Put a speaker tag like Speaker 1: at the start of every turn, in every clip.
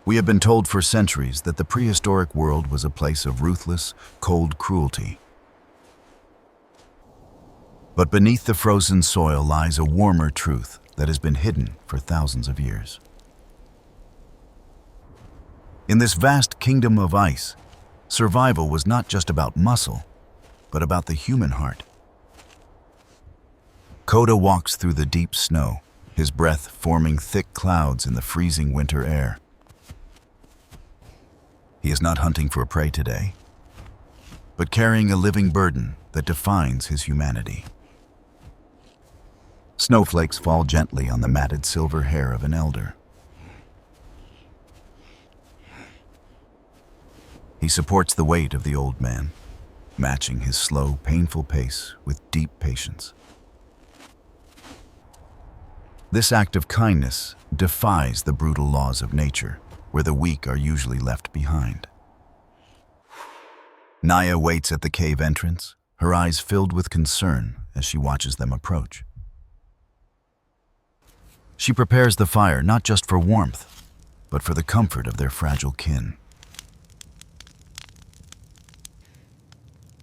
Speaker 1: We have been told for centuries that the prehistoric world was a place of ruthless, cold cruelty. But beneath the frozen soil lies a warmer truth that has been hidden for thousands of years. In this vast kingdom of ice, survival was not just about muscle, but about the human heart. Koda walks through the deep snow, his breath forming thick clouds in the freezing winter air. He is not hunting for prey today, but carrying a living burden that defines his humanity. Snowflakes fall gently on the matted silver hair of an elder. He supports the weight of the old man, matching his slow, painful pace with deep patience. This act of kindness defies the brutal laws of nature, where the weak are usually left behind. Naya waits at the cave entrance, her eyes filled with concern as she watches them approach. She prepares the fire not just for warmth, but for the comfort of their fragile kin.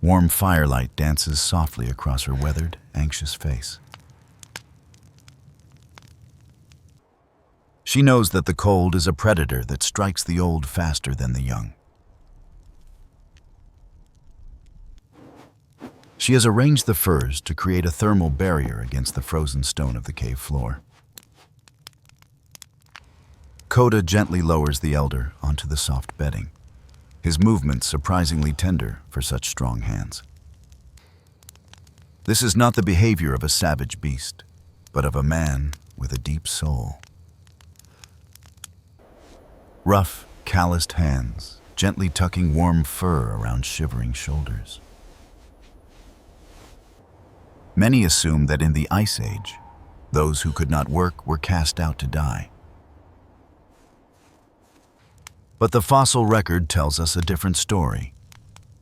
Speaker 1: Warm firelight dances softly across her weathered, anxious face. She knows that the cold is a predator that strikes the old faster than the young. She has arranged the furs to create a thermal barrier against the frozen stone of the cave floor. Koda gently lowers the elder onto the soft bedding, his movements surprisingly tender for such strong hands. This is not the behavior of a savage beast, but of a man with a deep soul. Rough, calloused hands, gently tucking warm fur around shivering shoulders. Many assume that in the Ice Age, those who could not work were cast out to die. But the fossil record tells us a different story,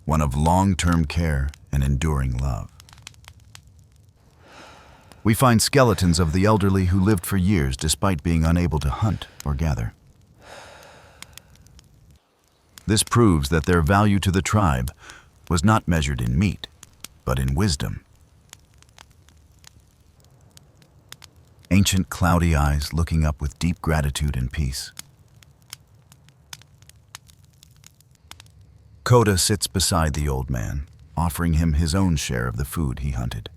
Speaker 1: one of long-term care and enduring love. We find skeletons of the elderly who lived for years despite being unable to hunt or gather. This proves that their value to the tribe was not measured in meat, but in wisdom. Ancient cloudy eyes looking up with deep gratitude and peace. Koda sits beside the old man, offering him his own share of the food he hunted.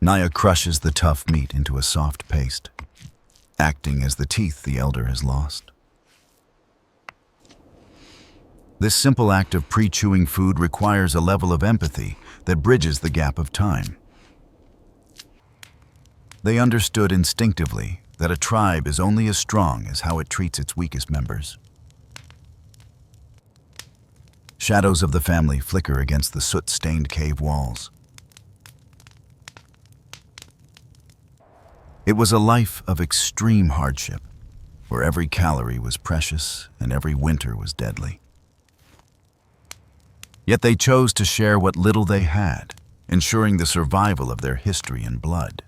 Speaker 1: Naya crushes the tough meat into a soft paste, acting as the teeth the elder has lost. This simple act of pre-chewing food requires a level of empathy that bridges the gap of time. They understood instinctively that a tribe is only as strong as how it treats its weakest members. Shadows of the family flicker against the soot-stained cave walls. It was a life of extreme hardship, where every calorie was precious and every winter was deadly. Yet they chose to share what little they had, ensuring the survival of their history and blood.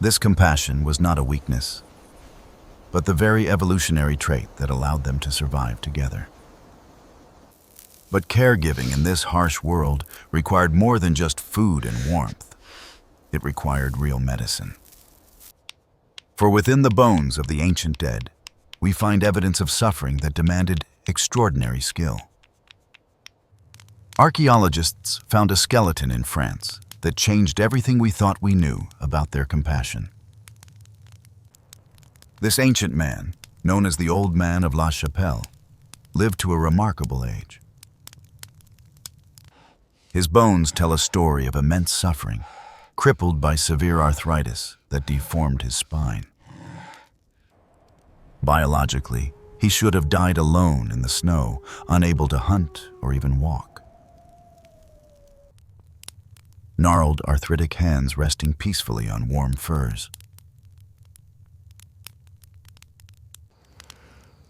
Speaker 1: This compassion was not a weakness, but the very evolutionary trait that allowed them to survive together. But caregiving in this harsh world required more than just food and warmth. It required real medicine. For within the bones of the ancient dead, we find evidence of suffering that demanded extraordinary skill. Archaeologists found a skeleton in France that changed everything we thought we knew about their compassion. This ancient man, known as the Old Man of La Chapelle, lived to a remarkable age. His bones tell a story of immense suffering, crippled by severe arthritis that deformed his spine. Biologically, he should have died alone in the snow, unable to hunt or even walk. Gnarled, arthritic hands resting peacefully on warm furs.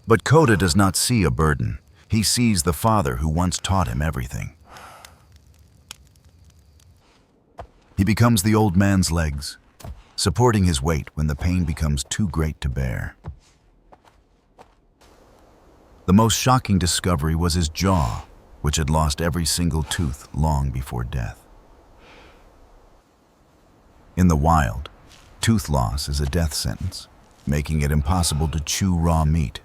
Speaker 1: But Koda does not see a burden. He sees the father who once taught him everything. He becomes the old man's legs, supporting his weight when the pain becomes too great to bear. The most shocking discovery was his jaw, which had lost every single tooth long before death. In the wild, tooth loss is a death sentence, making it impossible to chew raw meat.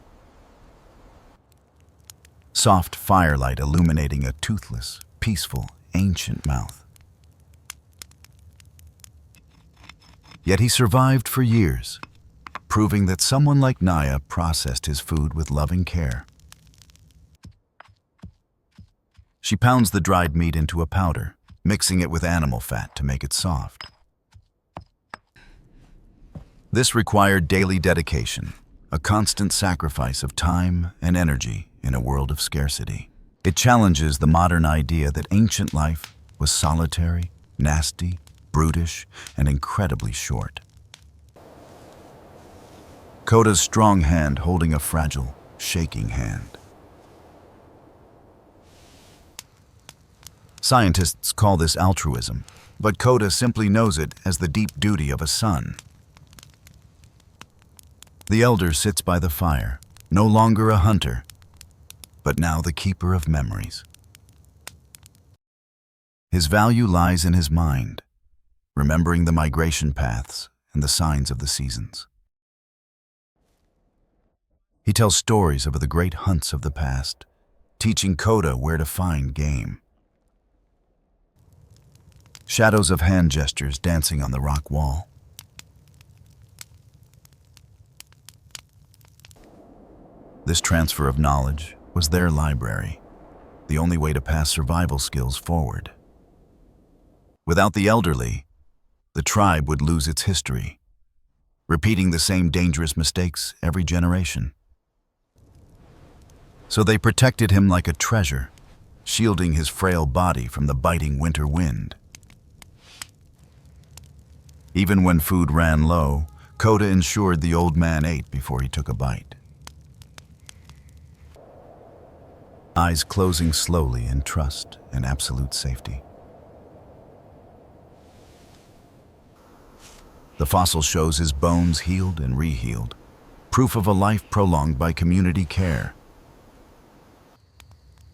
Speaker 1: Soft firelight illuminating a toothless, peaceful, ancient mouth. Yet he survived for years, proving that someone like Naya processed his food with loving care. She pounds the dried meat into a powder, mixing it with animal fat to make it soft. This required daily dedication, a constant sacrifice of time and energy in a world of scarcity. It challenges the modern idea that ancient life was solitary, nasty, brutish, and incredibly short. Koda's strong hand holding a fragile, shaking hand. Scientists call this altruism, but Koda simply knows it as the deep duty of a son. The elder sits by the fire, no longer a hunter, but now the keeper of memories. His value lies in his mind, remembering the migration paths and the signs of the seasons. He tells stories of the great hunts of the past, teaching Koda where to find game. Shadows of hand gestures dancing on the rock wall. This transfer of knowledge was their library, the only way to pass survival skills forward. Without the elderly, the tribe would lose its history, repeating the same dangerous mistakes every generation. So they protected him like a treasure, shielding his frail body from the biting winter wind. Even when food ran low, Koda ensured the old man ate before he took a bite. Eyes closing slowly in trust and absolute safety. The fossil shows his bones healed and rehealed, proof of a life prolonged by community care.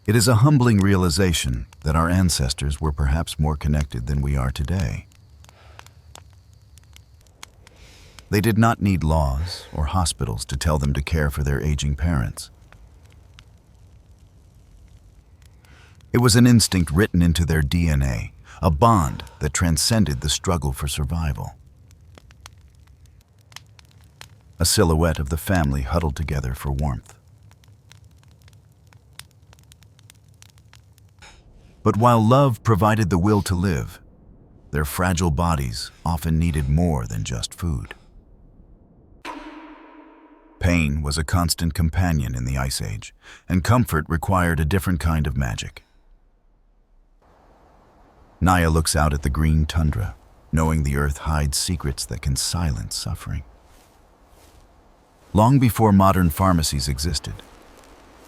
Speaker 1: It is a humbling realization that our ancestors were perhaps more connected than we are today. They did not need laws or hospitals to tell them to care for their aging parents. It was an instinct written into their DNA, a bond that transcended the struggle for survival. A silhouette of the family huddled together for warmth. But while love provided the will to live, their fragile bodies often needed more than just food. Pain was a constant companion in the Ice Age, and comfort required a different kind of magic. Naya looks out at the green tundra, knowing the earth hides secrets that can silence suffering. Long before modern pharmacies existed,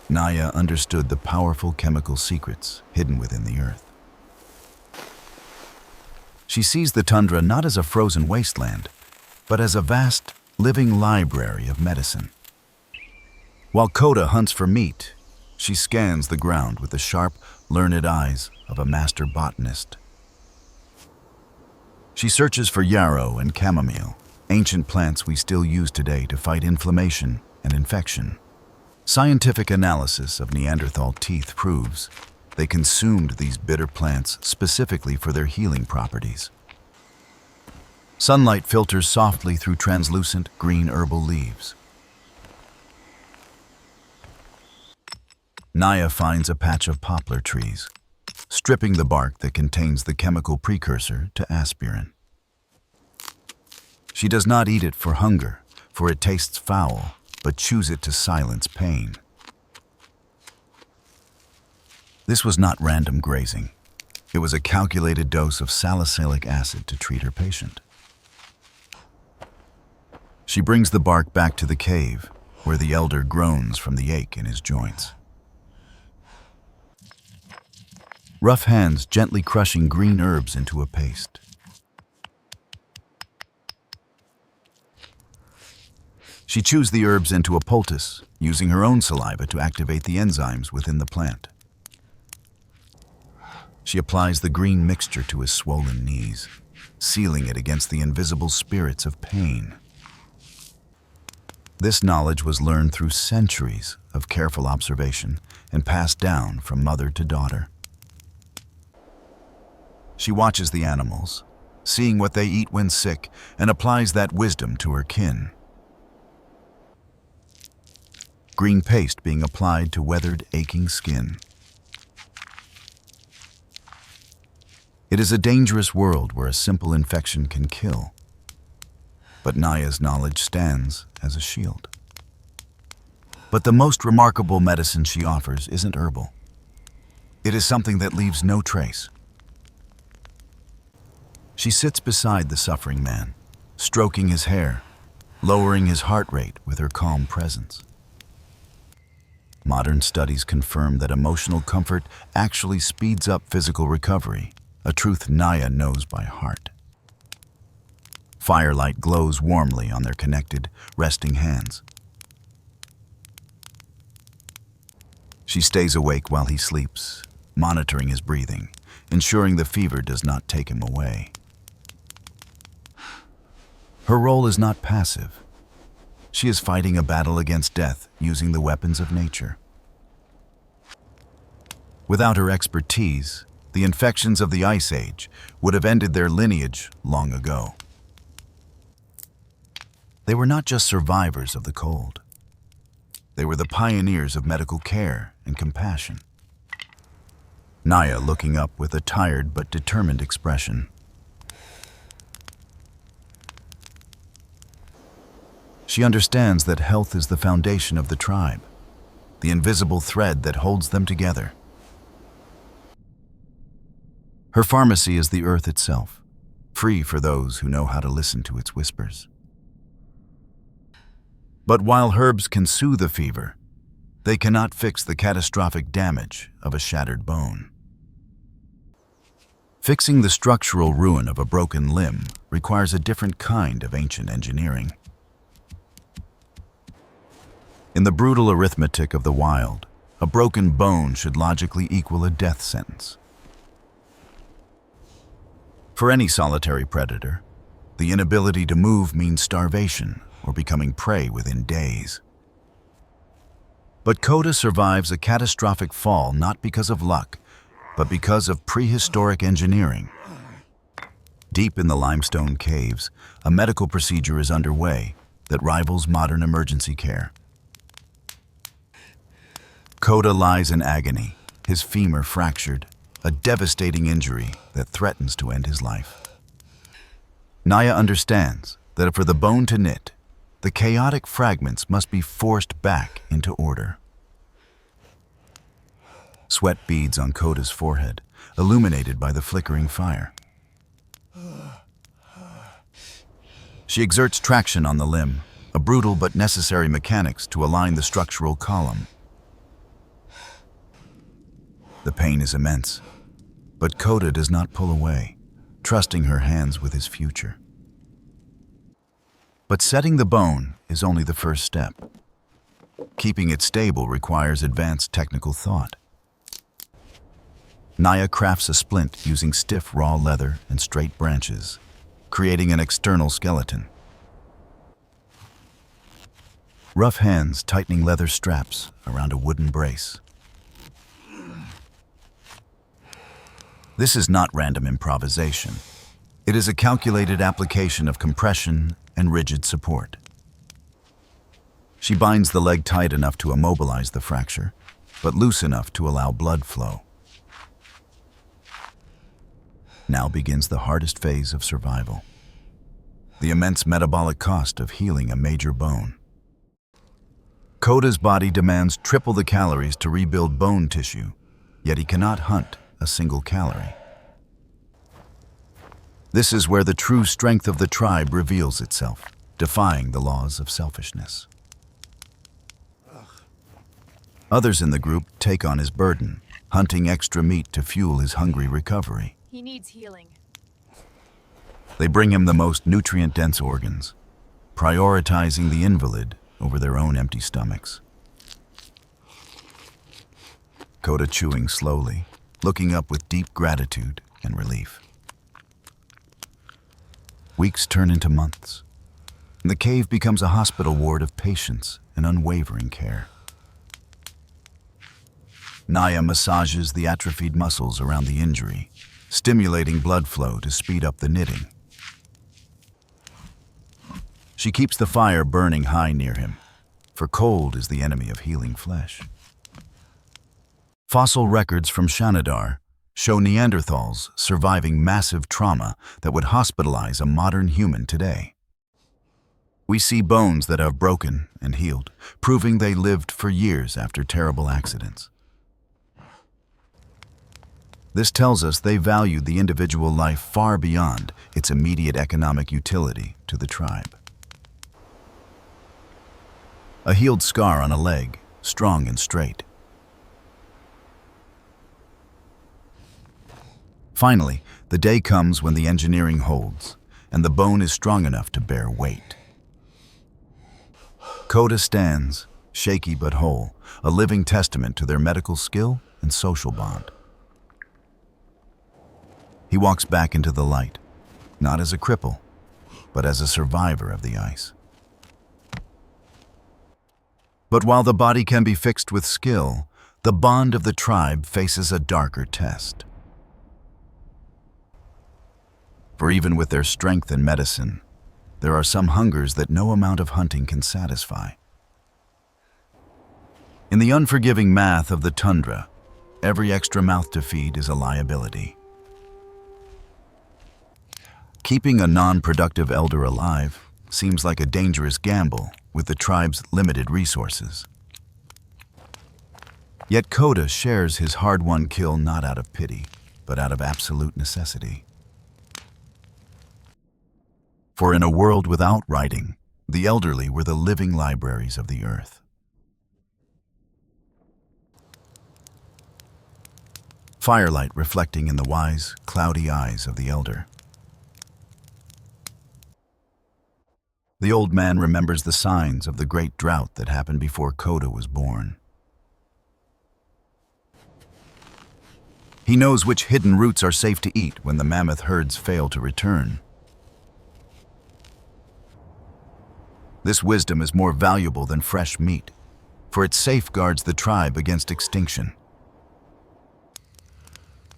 Speaker 1: Naya understood the powerful chemical secrets hidden within the earth. She sees the tundra not as a frozen wasteland, but as a vast, living library of medicine. While Koda hunts for meat, she scans the ground with the sharp, learned eyes of a master botanist. She searches for yarrow and chamomile, ancient plants we still use today to fight inflammation and infection. Scientific analysis of Neanderthal teeth proves they consumed these bitter plants specifically for their healing properties. Sunlight filters softly through translucent green herbal leaves. Naya finds a patch of poplar trees, stripping the bark that contains the chemical precursor to aspirin. She does not eat it for hunger, for it tastes foul, but chews it to silence pain. This was not random grazing. It was a calculated dose of salicylic acid to treat her patient. She brings the bark back to the cave, where the elder groans from the ache in his joints. Rough hands gently crushing green herbs into a paste. She chews the herbs into a poultice, using her own saliva to activate the enzymes within the plant. She applies the green mixture to his swollen knees, sealing it against the invisible spirits of pain. This knowledge was learned through centuries of careful observation and passed down from mother to daughter. She watches the animals, seeing what they eat when sick, and applies that wisdom to her kin. Green paste being applied to weathered, aching skin. It is a dangerous world where a simple infection can kill. But Naya's knowledge stands as a shield. But the most remarkable medicine she offers isn't herbal. It is something that leaves no trace. She sits beside the suffering man, stroking his hair, lowering his heart rate with her calm presence. Modern studies confirm that emotional comfort actually speeds up physical recovery, a truth Naya knows by heart. Firelight glows warmly on their connected, resting hands. She stays awake while he sleeps, monitoring his breathing, ensuring the fever does not take him away. Her role is not passive. She is fighting a battle against death using the weapons of nature. Without her expertise, the infections of the Ice Age would have ended their lineage long ago. They were not just survivors of the cold. They were the pioneers of medical care and compassion. Naya looking up with a tired but determined expression. She understands that health is the foundation of the tribe, the invisible thread that holds them together. Her pharmacy is the earth itself, free for those who know how to listen to its whispers. But while herbs can soothe a fever, they cannot fix the catastrophic damage of a shattered bone. Fixing the structural ruin of a broken limb requires a different kind of ancient engineering. In the brutal arithmetic of the wild, a broken bone should logically equal a death sentence. For any solitary predator, the inability to move means starvation or becoming prey within days. But Koda survives a catastrophic fall not because of luck, but because of prehistoric engineering. Deep in the limestone caves, a medical procedure is underway that rivals modern emergency care. Koda lies in agony, his femur fractured, a devastating injury that threatens to end his life. Naya understands that for the bone to knit, the chaotic fragments must be forced back into order. Sweat beads on Koda's forehead, illuminated by the flickering fire. She exerts traction on the limb, a brutal but necessary mechanics to align the structural column. The pain is immense, but Koda does not pull away, trusting her hands with his future. But setting the bone is only the first step. Keeping it stable requires advanced technical thought. Naya crafts a splint using stiff raw leather and straight branches, creating an external skeleton. Rough hands tightening leather straps around a wooden brace. This is not random improvisation. It is a calculated application of compression and rigid support. She binds the leg tight enough to immobilize the fracture, but loose enough to allow blood flow. Now begins the hardest phase of survival. The immense metabolic cost of healing a major bone. Koda's body demands triple the calories to rebuild bone tissue, yet he cannot hunt a single calorie. This is where the true strength of the tribe reveals itself, defying the laws of selfishness. Others in the group take on his burden, hunting extra meat to fuel his hungry recovery.
Speaker 2: He needs healing.
Speaker 1: They bring him the most nutrient-dense organs, prioritizing the invalid over their own empty stomachs. Koda chewing slowly, looking up with deep gratitude and relief. Weeks turn into months, and the cave becomes a hospital ward of patience and unwavering care. Naya massages the atrophied muscles around the injury, stimulating blood flow to speed up the knitting. She keeps the fire burning high near him, for cold is the enemy of healing flesh. Fossil records from Shanidar show Neanderthals surviving massive trauma that would hospitalize a modern human today. We see bones that have broken and healed, proving they lived for years after terrible accidents. This tells us they valued the individual life far beyond its immediate economic utility to the tribe. A healed scar on a leg, strong and straight. Finally, the day comes when the engineering holds, and the bone is strong enough to bear weight. Koda stands, shaky but whole, a living testament to their medical skill and social bond. He walks back into the light, not as a cripple, but as a survivor of the ice. But while the body can be fixed with skill, the bond of the tribe faces a darker test. For even with their strength and medicine, there are some hungers that no amount of hunting can satisfy. In the unforgiving math of the tundra, every extra mouth to feed is a liability. Keeping a non-productive elder alive seems like a dangerous gamble with the tribe's limited resources. Yet Koda shares his hard-won kill not out of pity, but out of absolute necessity. For in a world without writing, the elderly were the living libraries of the earth. Firelight reflecting in the wise, cloudy eyes of the elder. The old man remembers the signs of the great drought that happened before Koda was born. He knows which hidden roots are safe to eat when the mammoth herds fail to return. This wisdom is more valuable than fresh meat, for it safeguards the tribe against extinction.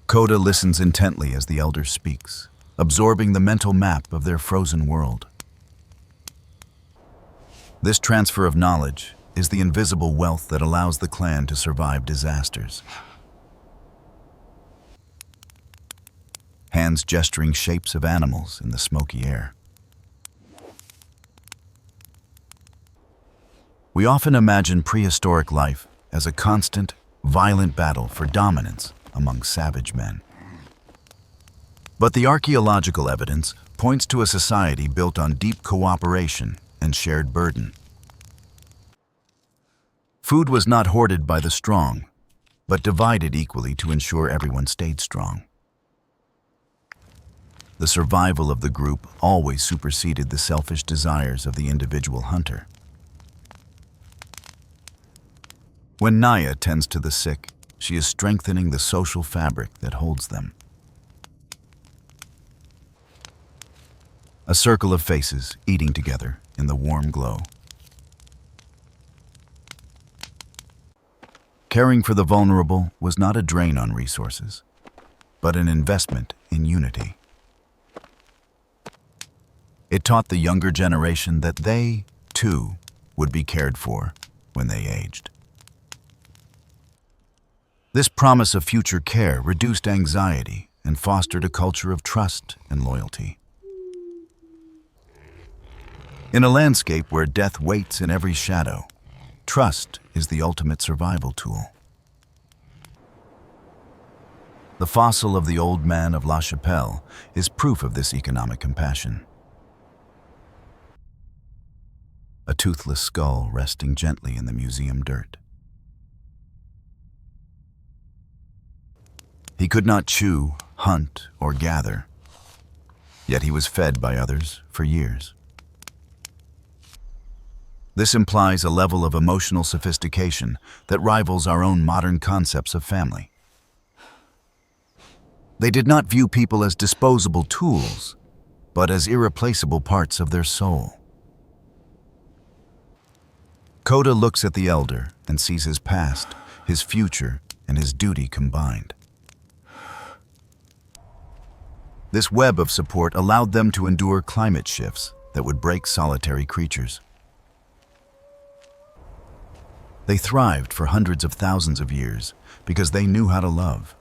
Speaker 1: Koda listens intently as the elder speaks, absorbing the mental map of their frozen world. This transfer of knowledge is the invisible wealth that allows the clan to survive disasters. Hands gesturing shapes of animals in the smoky air. We often imagine prehistoric life as a constant, violent battle for dominance among savage men. But the archaeological evidence points to a society built on deep cooperation and shared burden. Food was not hoarded by the strong, but divided equally to ensure everyone stayed strong. The survival of the group always superseded the selfish desires of the individual hunter. When Naya tends to the sick, she is strengthening the social fabric that holds them. A circle of faces eating together in the warm glow. Caring for the vulnerable was not a drain on resources, but an investment in unity. It taught the younger generation that they, too, would be cared for when they aged. This promise of future care reduced anxiety and fostered a culture of trust and loyalty. In a landscape where death waits in every shadow, trust is the ultimate survival tool. The fossil of the old man of La Chapelle is proof of this economic compassion. A toothless skull resting gently in the museum dirt. He could not chew, hunt, or gather, yet he was fed by others for years. This implies a level of emotional sophistication that rivals our own modern concepts of family. They did not view people as disposable tools, but as irreplaceable parts of their soul. Koda looks at the elder and sees his past, his future, and his duty combined. This web of support allowed them to endure climate shifts that would break solitary creatures. They thrived for hundreds of thousands of years because they knew how to love.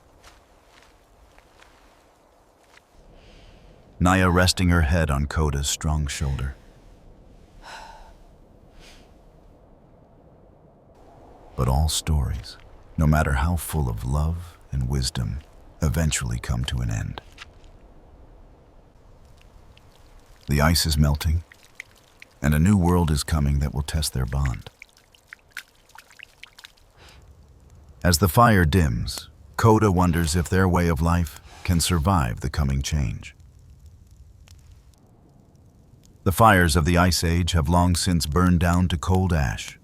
Speaker 1: Naya resting her head on Koda's strong shoulder. But all stories, no matter how full of love and wisdom, eventually come to an end. The ice is melting, and a new world is coming that will test their bond. As the fire dims, Koda wonders if their way of life can survive the coming change. The fires of the Ice Age have long since burned down to cold ash.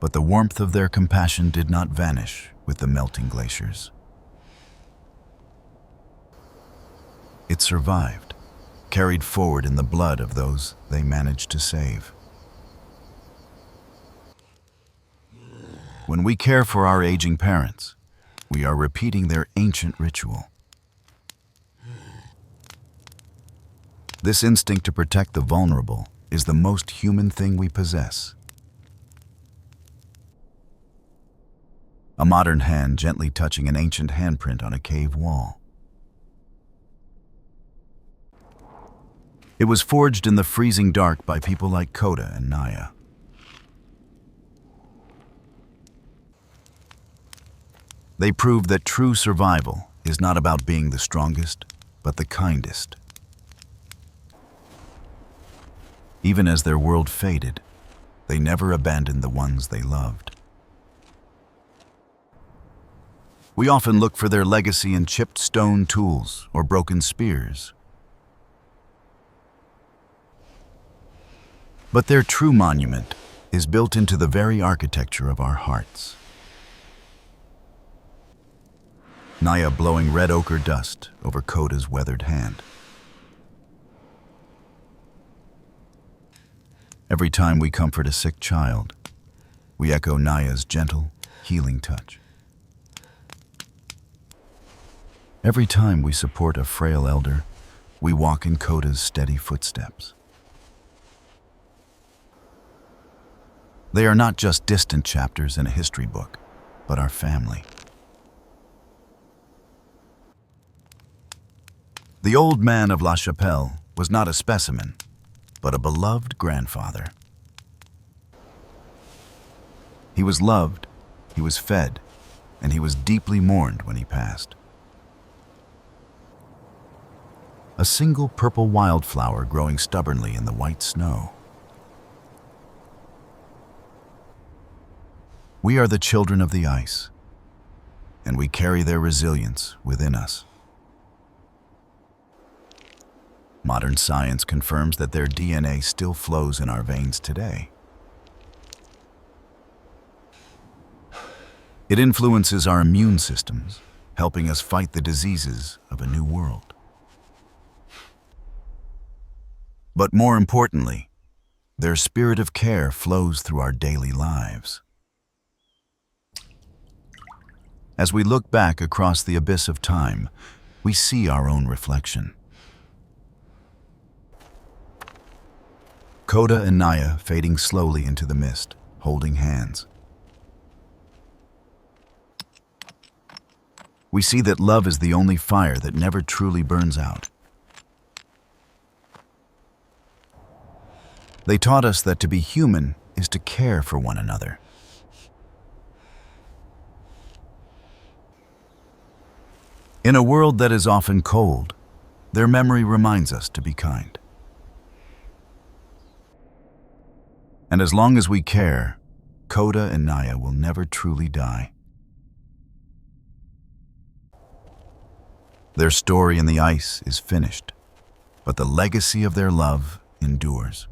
Speaker 1: But the warmth of their compassion did not vanish with the melting glaciers. It survived, carried forward in the blood of those they managed to save. When we care for our aging parents, we are repeating their ancient ritual. This instinct to protect the vulnerable is the most human thing we possess. A modern hand gently touching an ancient handprint on a cave wall. It was forged in the freezing dark by people like Koda and Naya. They proved that true survival is not about being the strongest, but the kindest. Even as their world faded, they never abandoned the ones they loved. We often look for their legacy in chipped stone tools or broken spears. But their true monument is built into the very architecture of our hearts. Naya blowing red ochre dust over Koda's weathered hand. Every time we comfort a sick child, we echo Naya's gentle, healing touch. Every time we support a frail elder, we walk in Koda's steady footsteps. They are not just distant chapters in a history book, but our family. The old man of La Chapelle was not a specimen, but a beloved grandfather. He was loved, he was fed, and he was deeply mourned when he passed. A single purple wildflower growing stubbornly in the white snow. We are the children of the ice, and we carry their resilience within us. Modern science confirms that their DNA still flows in our veins today. It influences our immune systems, helping us fight the diseases of a new world. But more importantly, their spirit of care flows through our daily lives. As we look back across the abyss of time, we see our own reflection. Koda and Naya fading slowly into the mist, holding hands. We see that love is the only fire that never truly burns out. They taught us that to be human is to care for one another. In a world that is often cold, their memory reminds us to be kind. And as long as we care, Koda and Naya will never truly die. Their story in the ice is finished, but the legacy of their love endures.